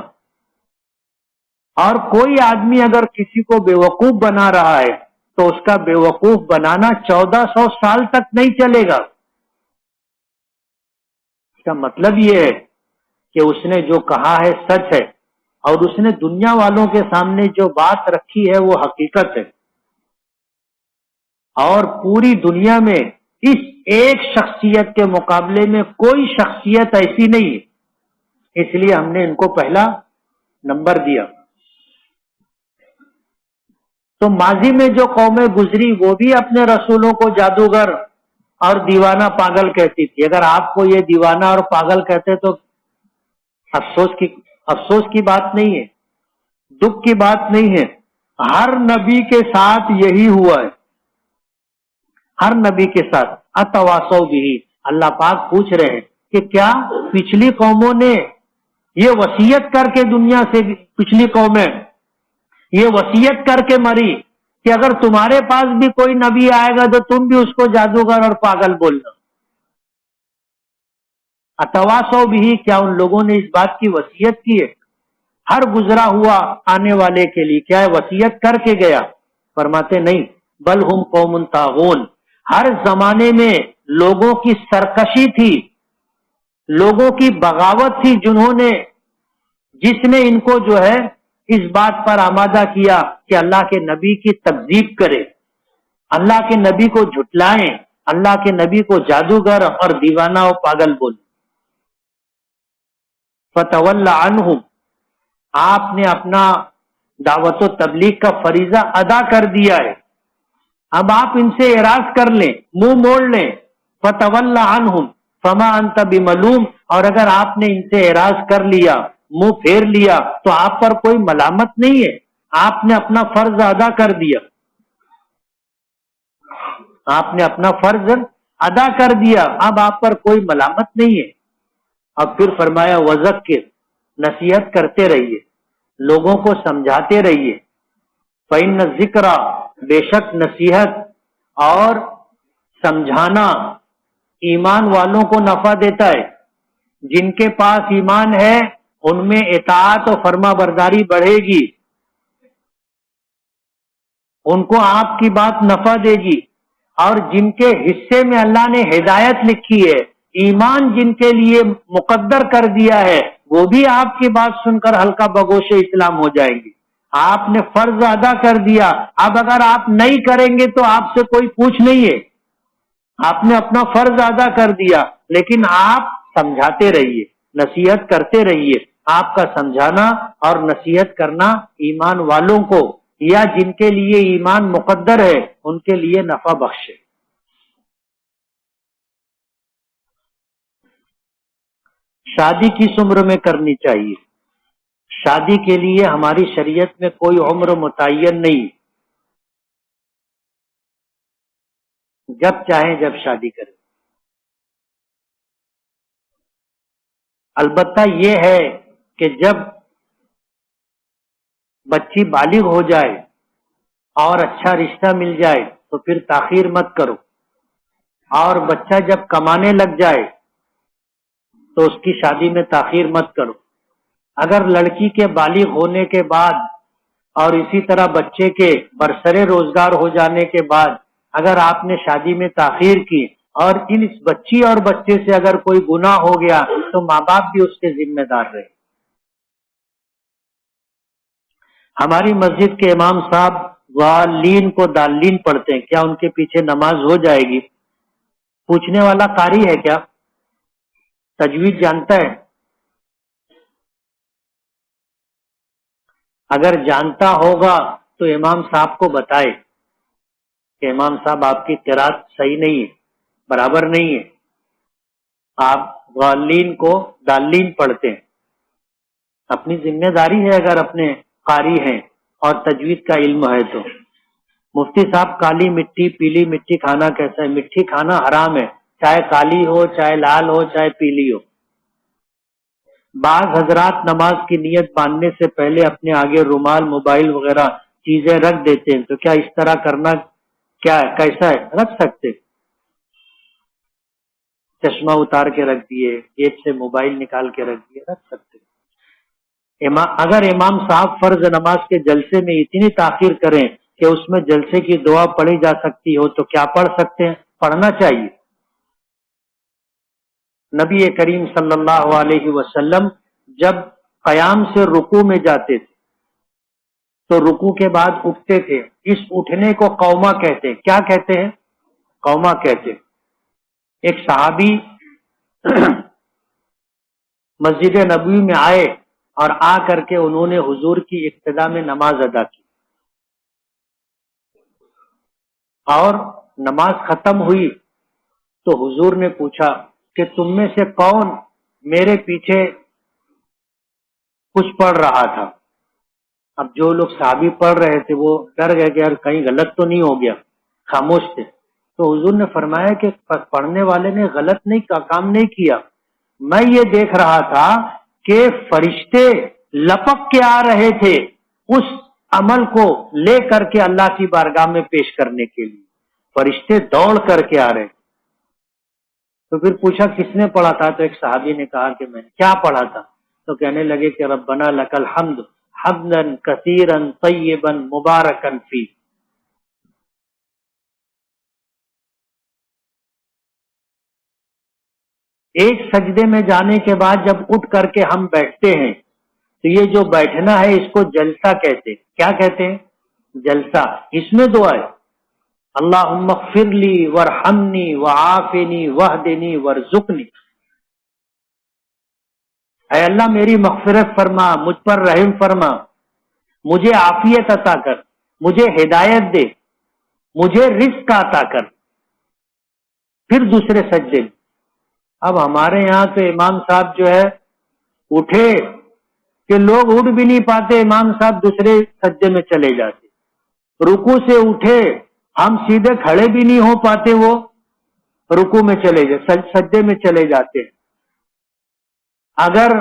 اور کوئی آدمی اگر کسی کو بیوقوف بنا رہا ہے تو اس کا بیوقوف بنانا 1400 سال تک نہیں چلے گا. اس کا مطلب یہ ہے کہ اس نے جو کہا ہے سچ ہے, اور اس نے دنیا والوں کے سامنے جو بات رکھی ہے وہ حقیقت ہے. اور پوری دنیا میں اس ایک شخصیت کے مقابلے میں کوئی شخصیت ایسی نہیں ہے. اس لیے ہم نے ان کو پہلا نمبر دیا. تو ماضی میں جو قومیں گزری وہ بھی اپنے رسولوں کو جادوگر اور دیوانہ پاگل کہتی تھی. اگر آپ کو یہ دیوانہ اور پاگل کہتے تو افسوس کی بات نہیں ہے, دکھ کی بات نہیں ہے. ہر نبی کے ساتھ یہی ہوا ہے, ہر نبی کے ساتھ. اتواصوا بھی, اللہ پاک پوچھ رہے ہیں کہ کیا پچھلی قوموں نے یہ وصیت کر کے, دنیا سے پچھلی قومیں یہ وصیت کر کے مری کہ اگر تمہارے پاس بھی کوئی نبی آئے گا تو تم بھی اس کو جادوگر اور پاگل بولنا. اتواصوا بھی, کیا ان لوگوں نے اس بات کی وصیت کی ہے ہر گزرا ہوا آنے والے کے لیے؟ کیا وصیت کر کے گیا؟ فرماتے نہیں, بل ہم قوم طاغون. ہر زمانے میں لوگوں کی سرکشی تھی, لوگوں کی بغاوت تھی, جس نے ان کو جو ہے اس بات پر آمادہ کیا کہ اللہ کے نبی کی تکذیب کرے, اللہ کے نبی کو جھٹلائیں, اللہ کے نبی کو جادوگر اور دیوانہ و پاگل بولیں. فتول عنہم, آپ نے اپنا دعوت و تبلیغ کا فریضہ ادا کر دیا ہے, اب آپ ان سے اعراض کر لیں, منہ موڑ لیں. فتول عنہم فما انت بملوم, اور اگر آپ نے ان سے اعراض کر لیا, منہ پھیر لیا, تو آپ پر کوئی ملامت نہیں ہے, آپ نے اپنا فرض ادا کر دیا, آپ نے اپنا فرض ادا کر دیا, اب آپ پر کوئی ملامت نہیں ہے. اب پھر فرمایا وذکر, نصیحت کرتے رہیے, لوگوں کو سمجھاتے رہیے. فإن الذکر, بے شک نصیحت اور سمجھانا ایمان والوں کو نفع دیتا ہے. جن کے پاس ایمان ہے ان میں اطاعت و فرما برداری بڑھے گی, ان کو آپ کی بات نفع دے گی. اور جن کے حصے میں اللہ نے ہدایت لکھی ہے, ایمان جن کے لیے مقدر کر دیا ہے, وہ بھی آپ کی بات سن کر ہلکا بگوش اسلام ہو جائیں گے. آپ نے فرض ادا کر دیا, اب اگر آپ نہیں کریں گے تو آپ سے کوئی پوچھ نہیں ہے, آپ نے اپنا فرض ادا کر دیا. لیکن آپ سمجھاتے رہیے, نصیحت کرتے رہیے. آپ کا سمجھانا اور نصیحت کرنا ایمان والوں کو, یا جن کے لیے ایمان مقدر ہے, ان کے لیے نفع بخشے. شادی کس عمر میں کرنی چاہیے؟ شادی کے لیے ہماری شریعت میں کوئی عمر متعین نہیں, جب چاہیں جب شادی کریں. البتہ یہ ہے کہ جب بچی بالغ ہو جائے اور اچھا رشتہ مل جائے تو پھر تاخیر مت کرو, اور بچہ جب کمانے لگ جائے تو اس کی شادی میں تاخیر مت کرو. اگر لڑکی کے بالغ ہونے کے بعد اور اسی طرح بچے کے برسر روزگار ہو جانے کے بعد اگر آپ نے شادی میں تاخیر کی اور اس بچی اور بچے سے اگر کوئی گناہ ہو گیا تو ماں باپ بھی اس کے ذمہ دار رہے۔ ہماری مسجد کے امام صاحب غالین کو دالین پڑھتے ہیں، کیا ان کے پیچھے نماز ہو جائے گی؟ پوچھنے والا قاری ہے کیا؟ تجوید جانتا ہے؟ اگر جانتا ہوگا تو امام صاحب کو بتائے کہ امام صاحب آپ کی قرات صحیح نہیں ہے، برابر نہیں ہے، آپ غالین کو دالین پڑھتے ہیں۔ اپنی ذمہ داری ہے اگر اپنے قاری ہیں اور تجوید کا علم ہے تو۔ مفتی صاحب کالی مٹی پیلی مٹی کھانا کیسا ہے؟ مٹی کھانا حرام ہے، چاہے کالی ہو چاہے لال ہو چاہے پیلی ہو۔ بعض حضرات نماز کی نیت باندھنے سے پہلے اپنے آگے رومال موبائل وغیرہ چیزیں رکھ دیتے ہیں، تو کیا اس طرح کرنا کیا ہے، کیسا ہے؟ رکھ سکتے، چشمہ اتار کے رکھ دیے، جیب سے موبائل نکال کے رکھ دیے، رکھ سکتے۔ اگر امام صاحب فرض نماز کے جلسے میں اتنی تاخیر کریں کہ اس میں جلسے کی دعا پڑھی جا سکتی ہو تو کیا پڑھ سکتے ہیں؟ پڑھنا چاہیے۔ نبی کریم صلی اللہ علیہ وسلم جب قیام سے رکوع میں جاتے تھے تو رکوع کے بعد اٹھتے تھے، اس اٹھنے کو قوما کہتے ہیں۔ کیا کہتے ہیں؟ قوما کہتے ہیں۔ ایک صحابی مسجد نبوی میں آئے اور آ کر کے انہوں نے حضور کی ابتدا میں نماز ادا کی، اور نماز ختم ہوئی تو حضور نے پوچھا کہ تم میں سے کون میرے پیچھے کچھ پڑھ رہا تھا؟ اب جو لوگ صحابی پڑھ رہے تھے وہ ڈر گئے کہ یار کہیں غلط تو نہیں ہو گیا، خاموش تھے۔ تو حضور نے فرمایا کہ پڑھنے والے نے غلط کام نہیں کیا، میں یہ دیکھ رہا تھا کہ فرشتے لپک کے آ رہے تھے اس عمل کو لے کر کے اللہ کی بارگاہ میں پیش کرنے کے لیے، فرشتے دوڑ کر کے آ رہے تھے۔ تو پھر پوچھا کس نے پڑھا تھا؟ تو ایک صحابی نے کہا کہ میں نے۔ کیا پڑھا تھا؟ تو کہنے لگے کہ ربنا لک الحمد حمدا کثیرا طیبا مبارکا فی۔ ایک سجدے میں جانے کے بعد جب اٹھ کر کے ہم بیٹھتے ہیں تو یہ جو بیٹھنا ہے اس کو جلسہ کہتے ہیں۔ کیا کہتے ہیں؟ جلسہ۔ اس میں دعا ہے اللہم اغفر لی وارحمنی وعافنی واہدنی وارزقنی، اے اللہ میری مغفرت فرما، مجھ پر رحم فرما، مجھے عافیت عطا کر، مجھے ہدایت دے، مجھے رزق عطا کر۔ پھر دوسرے سجدے میں، اب ہمارے یہاں تو امام صاحب جو ہے اٹھے کہ لوگ اٹھ بھی نہیں پاتے، امام صاحب دوسرے سجدے میں چلے جاتے، رکوع سے اٹھے ہم سیدھے کھڑے بھی نہیں ہو پاتے، وہ رکوع میں چلے جاتے، سجدے میں چلے جاتے۔ اگر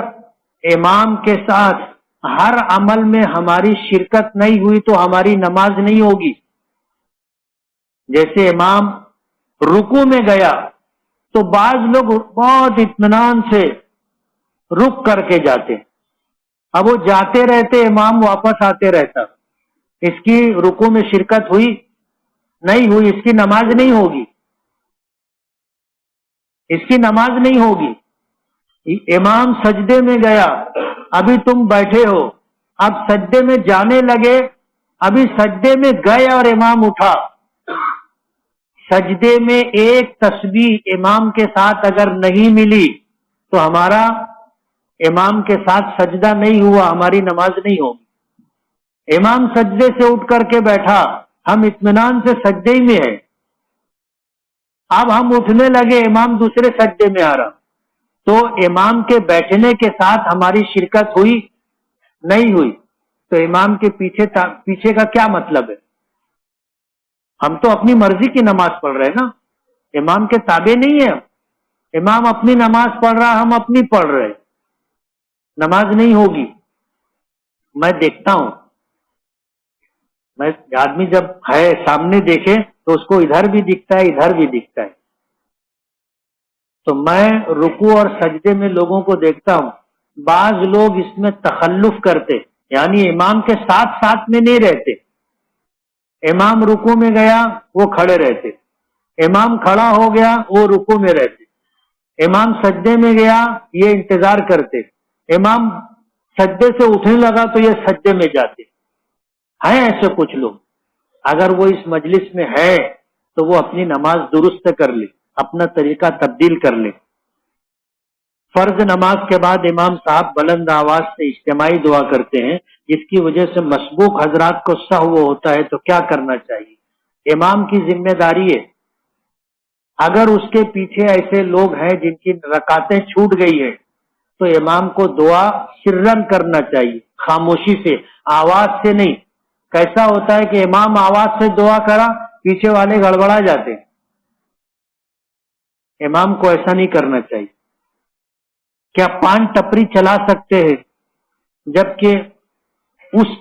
امام کے ساتھ ہر عمل میں ہماری شرکت نہیں ہوئی تو ہماری نماز نہیں ہوگی۔ جیسے امام رکوع میں گیا تو بعض لوگ بہت اطمینان سے رک کر کے جاتے، اب وہ جاتے رہتے، امام واپس آتے رہتا، اس کی رکوع میں شرکت ہوئی نہیں ہوئی، اس کی نماز نہیں ہوگی، اس کی نماز نہیں ہوگی۔ امام سجدے میں گیا، ابھی تم بیٹھے ہو، اب سجدے میں جانے لگے، ابھی سجدے میں گئے اور امام اٹھا، سجدے میں ایک تسبیح امام کے ساتھ اگر نہیں ملی تو ہمارا امام کے ساتھ سجدہ نہیں ہوا، ہماری نماز نہیں ہوگی۔ امام سجدے سے اٹھ کر کے بیٹھا، ہم اطمینان سے سجدے ہی میں ہے، اب ہم اٹھنے لگے، امام دوسرے سجدے میں آ رہا، تو امام کے بیٹھنے کے ساتھ ہماری شرکت ہوئی نہیں ہوئی، تو امام کے پیچھے کا کیا مطلب ہے؟ ہم تو اپنی مرضی کی نماز پڑھ رہے ہیں نا، امام کے تابع نہیں ہے، امام اپنی نماز پڑھ رہا، ہم اپنی پڑھ رہے، نماز نہیں ہوگی۔ میں دیکھتا ہوں، میں آدمی جب ہے سامنے دیکھے تو اس کو ادھر بھی دکھتا ہے ادھر بھی دکھتا ہے، تو میں رکوع اور سجدے میں لوگوں کو دیکھتا ہوں، بعض لوگ اس میں تخلف کرتے، یعنی امام کے ساتھ ساتھ میں نہیں رہتے. امام رکوع میں گیا وہ کھڑے رہتے، امام کھڑا ہو گیا وہ رکوع میں رہتے، امام سجدے میں گیا یہ انتظار کرتے، امام سجدے سے اٹھنے لگا تو یہ سجدے میں جاتے. ہیں ایسے کچھ لوگ. اگر وہ اس مجلس میں ہے تو وہ اپنی نماز درست کر لے، اپنا طریقہ تبدیل کر لے. فرض نماز کے بعد امام صاحب بلند آواز سے اجتماعی دعا کرتے ہیں، جس کی وجہ سے مسبوق حضرات کو سہو ہوتا ہے. تو کیا کرنا چاہیے؟ امام کی ذمہ داری ہے، اگر اس کے پیچھے ایسے لوگ ہیں جن کی رکعتیں چھوٹ گئی ہیں تو امام کو دعا سرن کرنا چاہیے، خاموشی سے، آواز سے نہیں. کیسا ہوتا ہے کہ امام آواز سے دعا کرا، پیچھے والے گڑبڑا جاتے ہیں. امام کو ایسا نہیں کرنا چاہیے. کیا پان ٹپری چلا سکتے ہیں جبکہ اس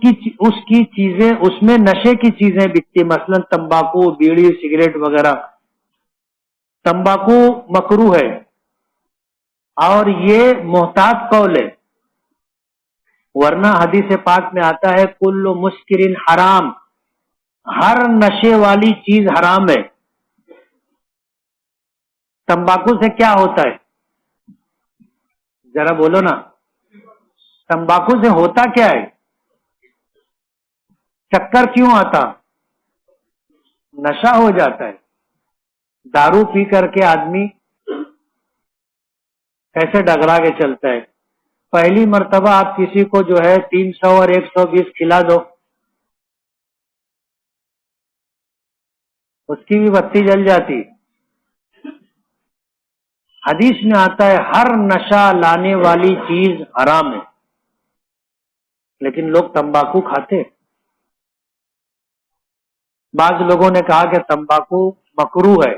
کی چیزیں، اس میں نشے کی چیزیں بکتی، مثلا تمباکو، بیڑی، سگریٹ وغیرہ. تمباکو مکروہ ہے اور یہ محتاط قول ہے، ورنہ حدیث پاک میں آتا ہے کل مسکرن حرام، ہر نشے والی چیز حرام ہے. تمباکو سے کیا ہوتا ہے؟ ذرا بولو نا، تمباکو سے ہوتا کیا ہے؟ چکر کیوں آتا؟ نشہ ہو جاتا ہے. دارو پی کر کے آدمی کیسے ڈگرا کے چلتا ہے. پہلی مرتبہ آپ کسی کو جو ہے 300 اور 120 کھلا دو، اس کی بھی بتی جل جاتی. حدیث میں آتا ہے ہر نشہ لانے والی چیز حرام ہے، لیکن لوگ تمباکو کھاتے. بعض لوگوں نے کہا کہ تمباکو مکروہ ہے،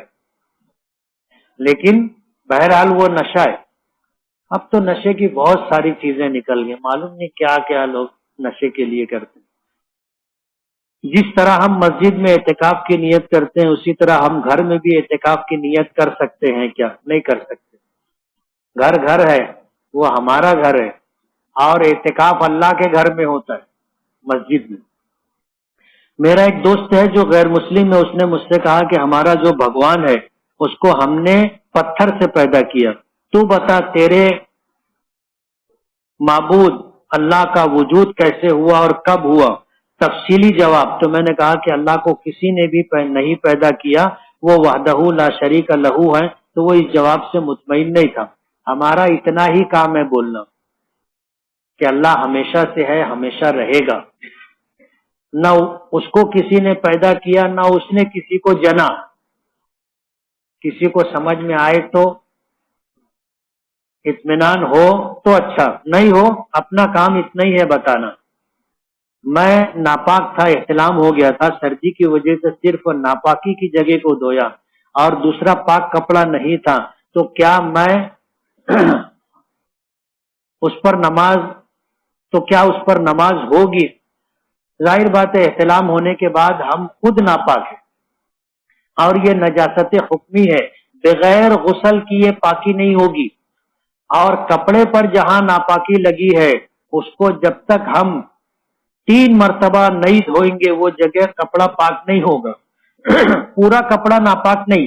لیکن بہرحال وہ نشہ ہے. اب تو نشے کی بہت ساری چیزیں نکل گئی، معلوم نہیں کیا کیا لوگ نشے کے لیے کرتے ہیں. جس طرح ہم مسجد میں اعتکاف کی نیت کرتے ہیں اسی طرح ہم گھر میں بھی اعتکاف کی نیت کر سکتے ہیں کیا؟ نہیں کر سکتے. گھر گھر ہے، وہ ہمارا گھر ہے، اور اعتکاف اللہ کے گھر میں ہوتا ہے، مسجد میں. میرا ایک دوست ہے جو غیر مسلم ہے، اس نے مجھ سے کہا کہ ہمارا جو بھگوان ہے اس کو ہم نے پتھر سے پیدا کیا، تو بتا تیرے معبود اللہ کا وجود کیسے ہوا اور کب ہوا؟ تفصیلی جواب. تو میں نے کہا کہ اللہ کو کسی نے بھی نہیں پیدا کیا، وہ وحدہ لا شریک لہو ہے. تو وہ اس جواب سے مطمئن نہیں تھا. ہمارا اتنا ہی کام ہے بولنا کہ اللہ ہمیشہ سے ہے، ہمیشہ رہے گا. نہ اس کو کسی نے پیدا کیا، نہ اس نے کسی کو جنا. کسی کو سمجھ میں آئے تو اطمینان ہو تو اچھا، نہیں ہو اپنا کام اتنا ہی ہے بتانا. میں ناپاک تھا، احتلام ہو گیا تھا، سردی کی وجہ سے صرف ناپاکی کی جگہ کو دھویا اور دوسرا پاک کپڑا نہیں تھا، تو کیا میں اس پر نماز ہوگی؟ ظاہر بات ہے احتلام ہونے کے بعد ہم خود ناپاک ہیں، اور یہ نجاست حکمی ہے، بغیر غسل کی یہ پاکی نہیں ہوگی. اور کپڑے پر جہاں ناپاکی لگی ہے اس کو جب تک ہم 3 مرتبہ نہیں دھوئیں گے وہ جگہ کپڑا پاک نہیں ہوگا. پورا کپڑا ناپاک نہیں،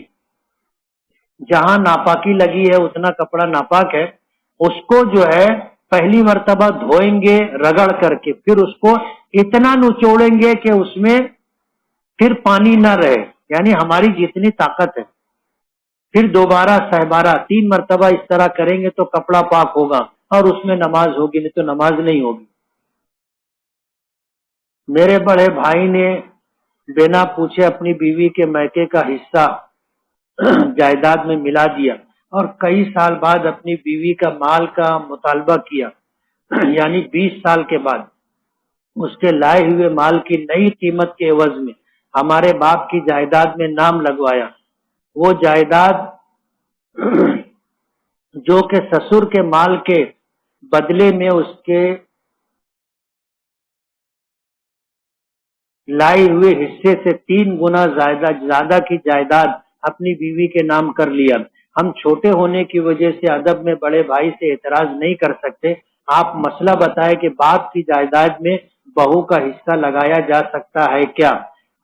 جہاں ناپاکی لگی ہے اتنا کپڑا ناپاک ہے. اس کو جو ہے پہلی مرتبہ دھوئیں گے رگڑ کر کے، پھر اس کو اتنا نچوڑیں گے کہ اس میں پھر پانی نہ رہے، یعنی ہماری جتنی طاقت ہے. پھر دوبارہ سہبارہ 3 مرتبہ اس طرح کریں گے تو کپڑا پاک ہوگا اور اس میں نماز ہوگی، نہیں تو نماز نہیں ہوگی. میرے بڑے بھائی نے بنا پوچھے اپنی بیوی کے میکے کا حصہ جائیداد میں ملا دیا اور کئی سال بعد اپنی بیوی کا مال کا مطالبہ کیا، یعنی 20 سال کے بعد اس کے لائے ہوئے مال کی نئی قیمت کے عوض میں ہمارے باپ کی جائیداد میں نام لگوایا. وہ جائیداد جو کہ سسر کے مال کے بدلے میں اس کے لائے ہوئے حصے سے 3 گنا زیادہ کی جائیداد اپنی بیوی کے نام کر لیا. ہم چھوٹے ہونے کی وجہ سے ادب میں بڑے بھائی سے اعتراض نہیں کر سکتے، آپ مسئلہ بتائیں کہ باپ کی جائیداد میں بہو کا حصہ لگایا جا سکتا ہے کیا؟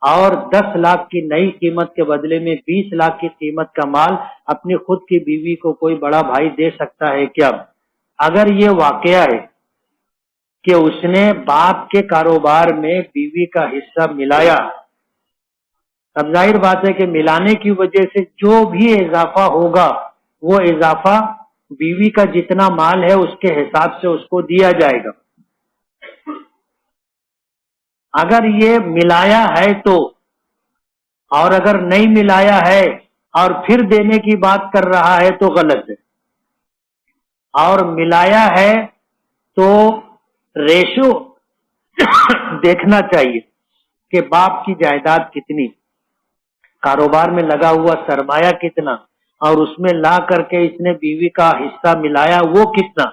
اور 10 لاکھ کی نئی قیمت کے بدلے میں 20 لاکھ کی قیمت کا مال اپنی خود کی بیوی کو کوئی بڑا بھائی دے سکتا ہے کیا؟ اگر یہ واقعہ ہے کہ اس نے باپ کے کاروبار میں بیوی کا حصہ ملایا، اب ظاہر بات ہے کہ ملانے کی وجہ سے جو بھی اضافہ ہوگا وہ اضافہ بیوی کا جتنا مال ہے اس کے حساب سے اس کو دیا جائے گا۔ اگر یہ ملایا ہے تو، اور اگر نہیں ملایا ہے اور پھر دینے کی بات کر رہا ہے تو غلط ہے، اور ملایا ہے تو ریشو دیکھنا چاہیے کہ باپ کی جائیداد کتنی، کاروبار میں لگا ہوا سرمایہ کتنا، اور اس میں لا کر کے اس نے بیوی کا حصہ ملایا وہ کتنا۔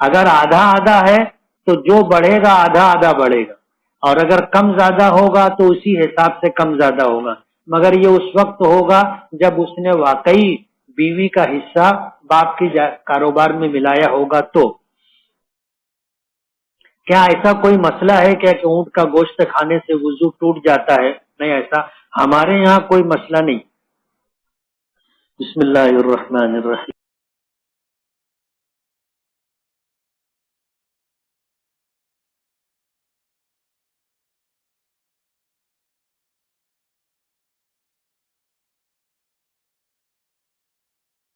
اگر آدھا آدھا ہے تو جو بڑھے گا آدھا آدھا بڑھے گا، اور اگر کم زیادہ ہوگا تو اسی حساب سے کم زیادہ ہوگا، مگر یہ اس وقت ہوگا جب اس نے واقعی بیوی کا حصہ باپ کی کاروبار میں ملایا ہوگا۔ تو کیا ایسا کوئی مسئلہ ہے کہ اونٹ کا گوشت کھانے سے وضو ٹوٹ جاتا ہے؟ نہیں، ایسا ہمارے یہاں کوئی مسئلہ نہیں۔ بسم اللہ الرحمن الرحیم۔